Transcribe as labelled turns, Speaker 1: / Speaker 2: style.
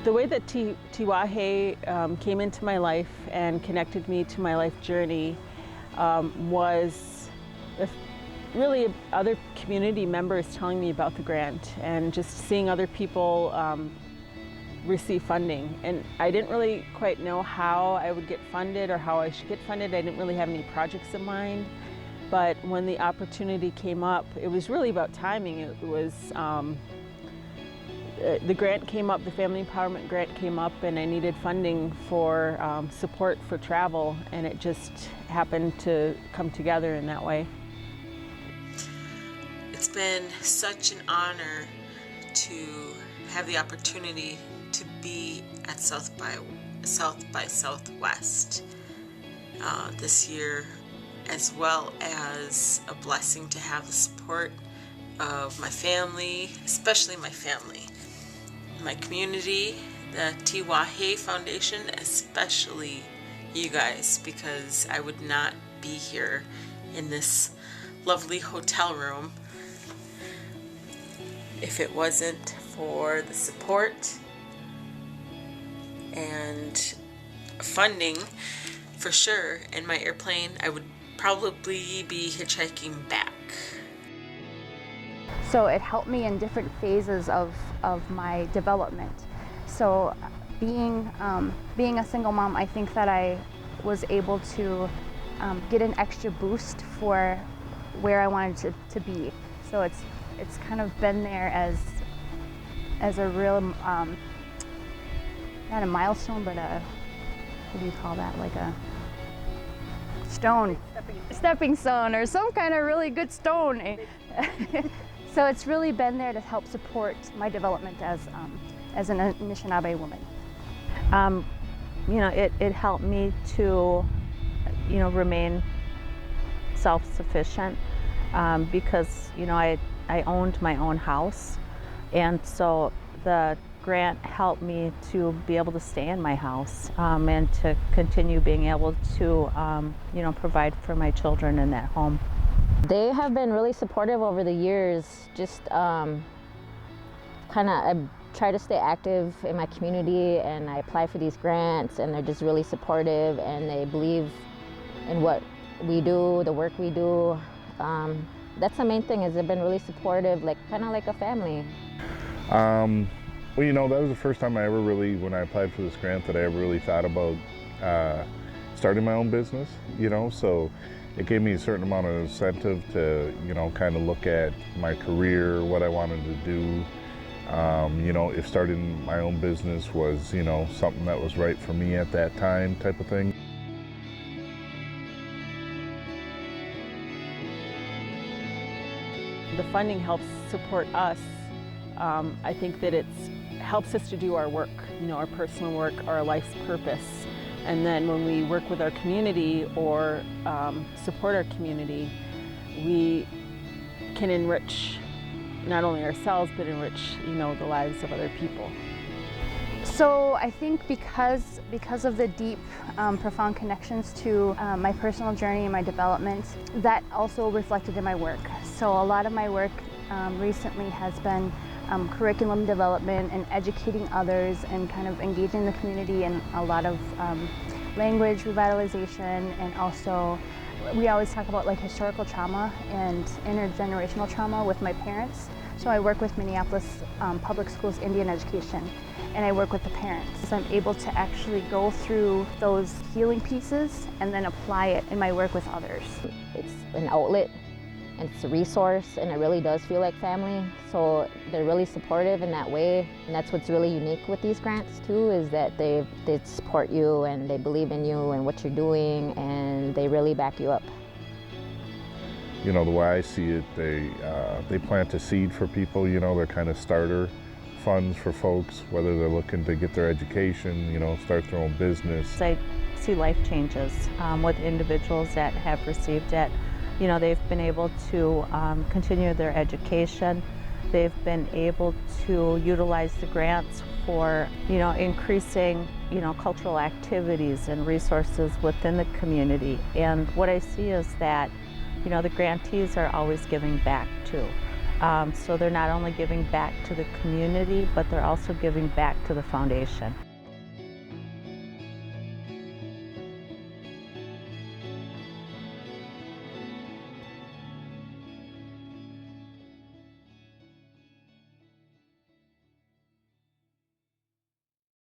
Speaker 1: The way that Tiwahe came into my life and connected me to my life journey was really other community members telling me about the grant and just seeing other people receive funding. And I didn't really quite know how I would get funded or how I should get funded. I didn't really have any projects in mind. But when the opportunity came up, it was really about timing. It was the grant came up, the Family Empowerment Grant came up, and I needed funding for support for travel, and it just happened to come together in that way.
Speaker 2: It's been such an honor to have the opportunity to be at South by Southwest this year, as well as a blessing to have the support of my family, especially my family, my community, the Tiwahe Foundation, especially you guys, because I would not be here in this lovely hotel room if it wasn't for the support and funding, for sure. In my airplane, I would probably be hitchhiking back.
Speaker 3: So it helped me in different phases of my development. So being a single mom, I think that I was able to get an extra boost for where I wanted to be. So it's kind of been there as a real, not a milestone, but what do you call that? Like a stone, stepping stone, or some kind of really good stone. So it's really been there to help support my development as an Anishinaabe woman.
Speaker 4: It helped me to, remain self-sufficient because, I owned my own house, and so the grant helped me to be able to stay in my house and to continue being able to, provide for my children in that home.
Speaker 5: They have been really supportive over the years. Just I try to stay active in my community, and I apply for these grants, and they're just really supportive, and they believe in what we do, the work we do. That's the main thing, is they've been really supportive, kind of like a family.
Speaker 6: Well, that was the first time I ever really, when I applied for this grant, that I ever really thought about starting my own business, so it gave me a certain amount of incentive to, kind of look at my career, what I wanted to do. If starting my own business was, something that was right for me at that time, type of thing.
Speaker 1: The funding helps support us. I think that it helps us to do our work, our personal work, our life's purpose. And then when we work with our community or support our community, we can enrich not only ourselves, but enrich, the lives of other people.
Speaker 3: So I think because of the deep, profound connections to my personal journey and my development, that also reflected in my work. So a lot of my work recently has been curriculum development and educating others and kind of engaging the community in a lot of language revitalization, and also we always talk about historical trauma and intergenerational trauma with my parents. So I work with Minneapolis Public Schools Indian Education, and I work with the parents. So I'm able to actually go through those healing pieces and then apply it in my work with others.
Speaker 5: It's an outlet, and it's a resource, and it really does feel like family. So they're really supportive in that way, and that's what's really unique with these grants too, is that they support you and they believe in you and what you're doing, and they really back you up.
Speaker 6: The way I see it, they plant a seed for people, they're kind of starter funds for folks, whether they're looking to get their education, start their own business.
Speaker 4: I see life changes with individuals that have received it. They've been able to continue their education. They've been able to utilize the grants for, increasing, cultural activities and resources within the community. And what I see is that, the grantees are always giving back too. So they're not only giving back to the community, but they're also giving back to the foundation.